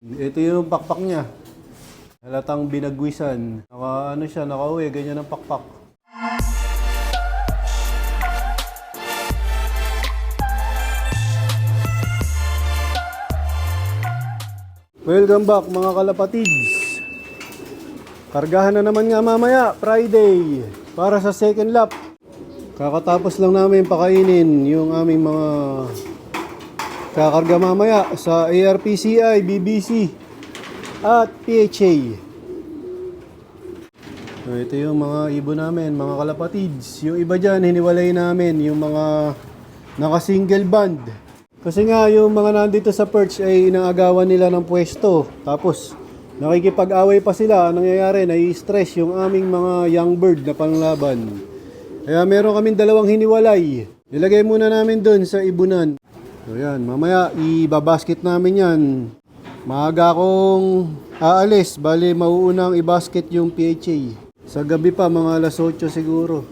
Ito yung pakpak niya. Halatang binagwisan. Ano siya, nakauwi, ganyan ang pakpak. Welcome back mga kalapatids. Kargahan na naman nga mamaya, Friday, para sa second lap. Kakatapos lang namin pakainin yung aming mga kakarga mamaya sa ARPCI, BBC at PHA. So, ito yung mga ibon namin, mga kalapatids. Yung iba dyan, hiniwalay namin yung mga naka-single band. Kasi nga, yung mga nandito sa perch ay inaagawan nila ng pwesto. Tapos, nakikipag-away pa sila. Anong nangyayari? Nai-stress yung aming mga young bird na panglaban. Kaya meron kaming dalawang hiniwalay. Nilagay muna namin doon sa ibunan. So yan, mamaya ibabasket namin yan. Maaga akong aalis, bali mauunang ibasket yung PHA. Sa gabi pa, mga alas 8 siguro.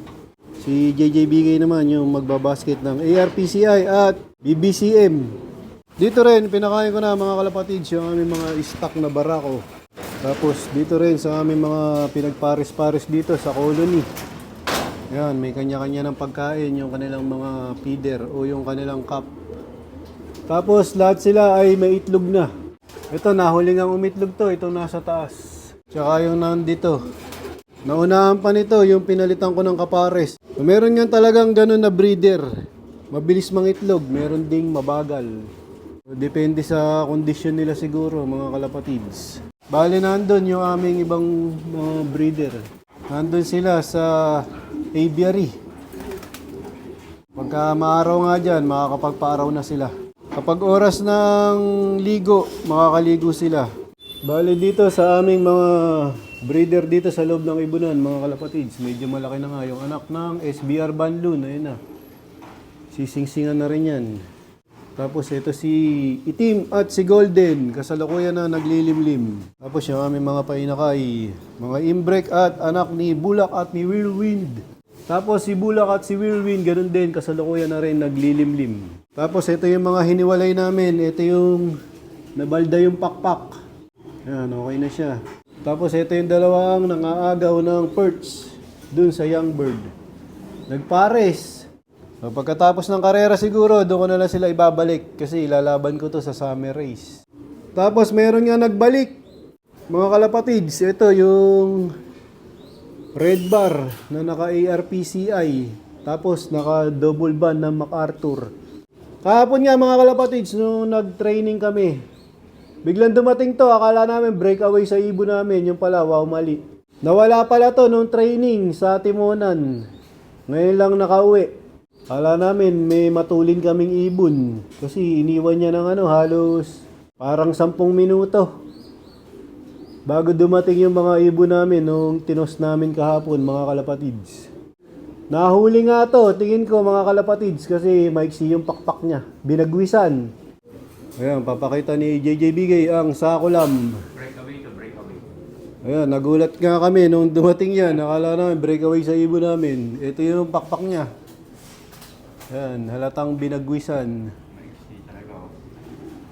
Si JJBK naman yung magbabasket ng ARPCI at BBCM. Dito rin, pinakain ko na mga kalapatids yung aming mga stock na barako. Tapos dito rin sa aming mga pinagpares-pares dito sa colony. Yan, may kanya-kanya ng pagkain yung kanilang mga feeder o yung kanilang cup. Tapos lahat sila ay may itlog na. Ito, nahuling ang umitlog to, itong nasa taas. Tsaka yung nandito. Naunahan pa nito yung pinalitan ko ng kapares. So, meron yan talagang ganun na breeder. Mabilis mangitlog, meron ding mabagal. So, depende sa kondisyon nila siguro mga kalapatids. Bale nandun yung aming ibang mga breeder. Nandun sila sa aviary. Pagka maaraw nga dyan, makakapagpaaraw na sila. Kapag oras ng ligo, makakaligo sila. Bale dito sa aming mga breeder dito sa loob ng ibunan, mga kalapatids, medyo malaki na nga yung anak ng SBR Banloon. Ayun na. Sisingsingan na rin yan. Tapos ito si Itim at si Golden, kasalukuyan na naglilimlim. Tapos yung aming mga painakay, mga imbrek at anak ni Bulak at ni Whirlwind. Tapos si Bulak at si Whirlwind, ganun din, kasalukuyan na rin naglilimlim. Tapos ito yung mga hiniwalay namin, ito yung nabalda yung pakpak. Yan, okay na siya. Tapos ito yung dalawang nangaagaw ng perch dun sa young bird. Nagpares. So, pagkatapos ng karera siguro, doon ko na lang sila ibabalik kasi ilalaban ko to sa summer race. Tapos meron nga nagbalik, mga kalapatids. Ito yung red bar na naka-ARPCI. Tapos naka-double band ng MacArthur. Kahapon nga mga kalapatids, nung nag-training kami, biglang dumating to, akala namin breakaway sa ibon namin, yung pala, wow, mali. Nawala pala to nung training sa Timonan. Ngayon lang nakauwi. Akala namin may matulin kaming ibon. Kasi iniwan niya ng halos parang 10 minuto. Bago dumating yung mga ibon namin nung tinos namin kahapon, mga kalapatids. Nahuli nga to, tingin ko mga kalapatids, kasi maiksi yung pakpak niya. Binagwisan. Ayan, papakita ni JJBK ang sakulam. Breakaway to breakaway. Ayan, nagulat nga kami nung dumating yan. Nakala namin breakaway sa ibon namin. Ito yung pakpak niya. Ayan, halatang binagwisan. Maiksi talaga oh.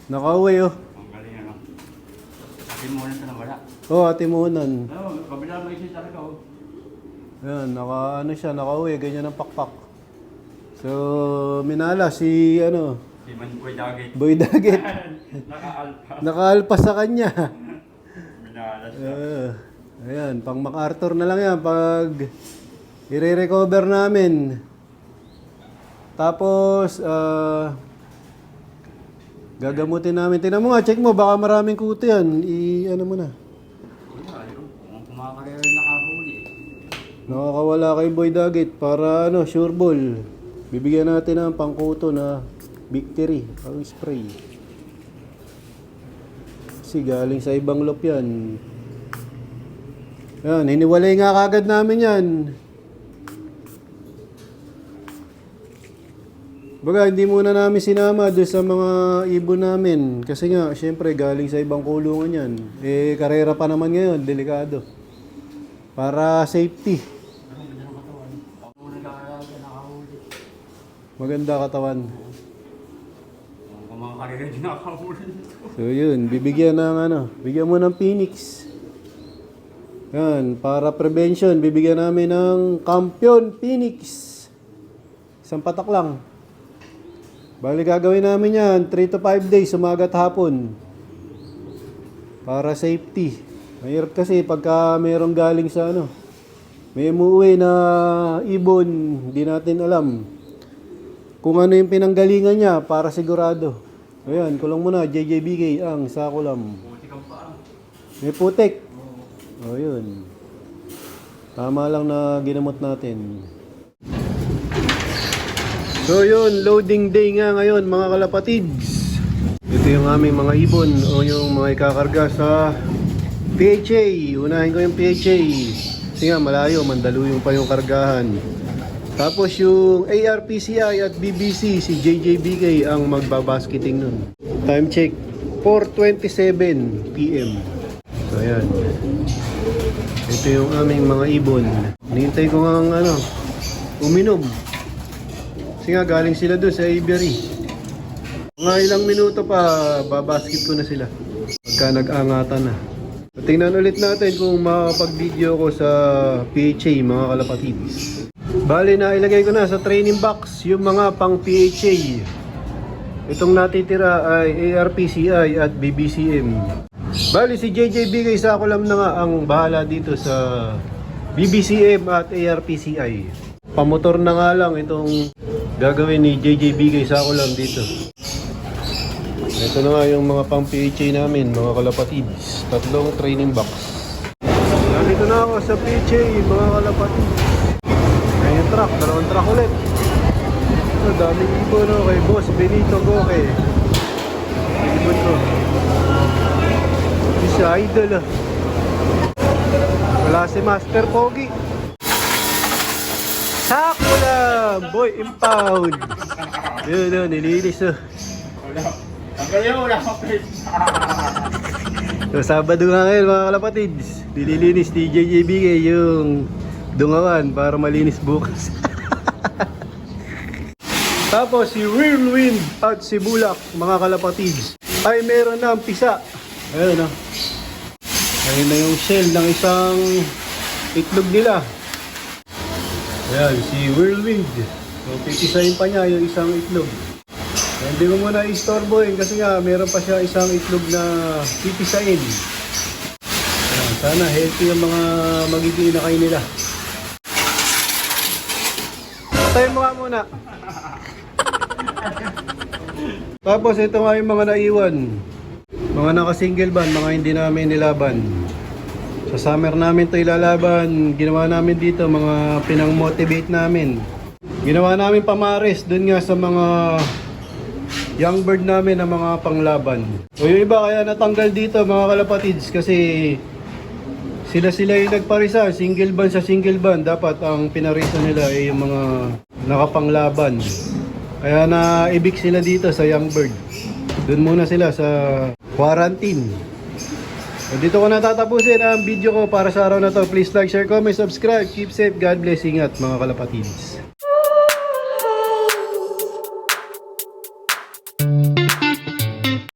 Nakauwi oh. Ang galing ano. Atin mo na sa nawala. Oh, atimunan. Oo, kabila maiksi talaga oh. Ayan, nakauwi. Ganyan ang pakpak. So, minala si Si Boy Daggett. Boy Daggett. Naka-alpa. Nakaalpas sa kanya. Minalas siya. Ayan, pang MacArthur na lang yan pag i-recover namin. Tapos, gagamutin namin. Tingnan mo nga, check mo, baka maraming kuto yan. Ano mo na. Wala, yun. Kung kumakarera nakahuli eh. Nakakawala kay Boy Daggett para sure ball. Bibigyan natin ng pangkuto na victory, pang spray. Kasi galing sa ibang loop yan. Yan, hiniwalay nga kagad namin yan. Baga, hindi muna namin sinama doon sa mga ibon namin. Kasi nga, syempre, galing sa ibang kulungan yan. Eh, karera pa naman ngayon, delikado. Para safety. Maganda katawan. Kung mga karera din nakahuli nito. So yun, bibigyan ng bigyan mo ng Phoenix. Yan, para prevention, bibigyan namin ng Kampiyon Phoenix. Isang patak lang. Bali gagawin namin yan, 3 to 5 days, umaga at hapon. Para safety. Mahirap kasi pagka mayroong galing sa may umuwi na ibon, hindi natin alam kung ano yung pinanggalingan niya para sigurado. Ayan, kulong muna, JJBK ang sakulam. Buti kang pa. May putik. O yun. Tama lang na ginamot natin. So yun, loading day nga ngayon mga kalapatids. Ito yung aming mga ibon o yung mga ikakarga sa PHA. Unahin ko yung PHA. Kasi nga malayo, Mandaluyong pa yung kargahan. Tapos yung ARPCI at BBC, si JJBK ang magbabasketing nun. Time check, 4:27 PM. So ayan. Ito yung aming mga ibon. Nihintay ko nga uminom. Kasi nga galing sila doon sa aviary. Mga ilang minuto pa, babasket ko na sila. Pagka nag-angatan na. Tingnan ulit natin kung makakapag-video ko sa PHA mga kalapatids. Bali na ilagay ko na sa training box yung mga pang PHA. Itong natitira ay ARPCI at BBCM. Bali si JJBK sa ako lang na nga ang bahala dito sa BBCM at ARPCI. Pamotor na nga lang itong gagawin ni JJBK sa ako lang dito. Ito na nga yung mga pang PHA namin, mga kalapatids. 3 training box. Nandito na ako sa PHA, mga kalapatids. Ngayon yung truck, 2 truck ulit. Ito, daming ibon kay Boss Benito Goke. Ibon ko. Si Idol Wala si Master Pogi. Sakula! Boy, impound! Yun, nilinis Wala ka So, Sabado nga ngayon mga kalapatids. Nililinis ni JJBK yung dungawan para malinis bukas. Tapos si Whirlwind at si Bulak mga kalapatids ay meron na ang pisa. Ayun ayun na yung shell ng isang itlog nila. Ayan, si Whirlwind. So, pipisahin pa niya yung isang itlog. Hindi ko muna istorbohin kasi nga meron pa siya isang itlog na pipisahin. Ayan, sana healthy ang mga magiging inakay nila. Patayin mo nga muna. Tapos ito nga yung mga naiwan. Mga naka-single ban, mga hindi namin nilaban. Sa summer namin to ilalaban. Ginawa namin dito, mga pinang-motivate namin. Ginawa namin pamares dun nga sa mga young bird namin na mga panglaban. O yung iba kaya natanggal dito mga kalapatids kasi sila yung nagparisa, single ban sa single ban. Dapat ang pinarisa nila ay yung mga nakapanglaban. Kaya naibig sila dito sa young bird. Doon muna sila sa quarantine. So dito ko natatapusin ang video ko para sa araw na to. Please like, share, comment, subscribe. Keep safe. God bless. Ingat mga kalapatids.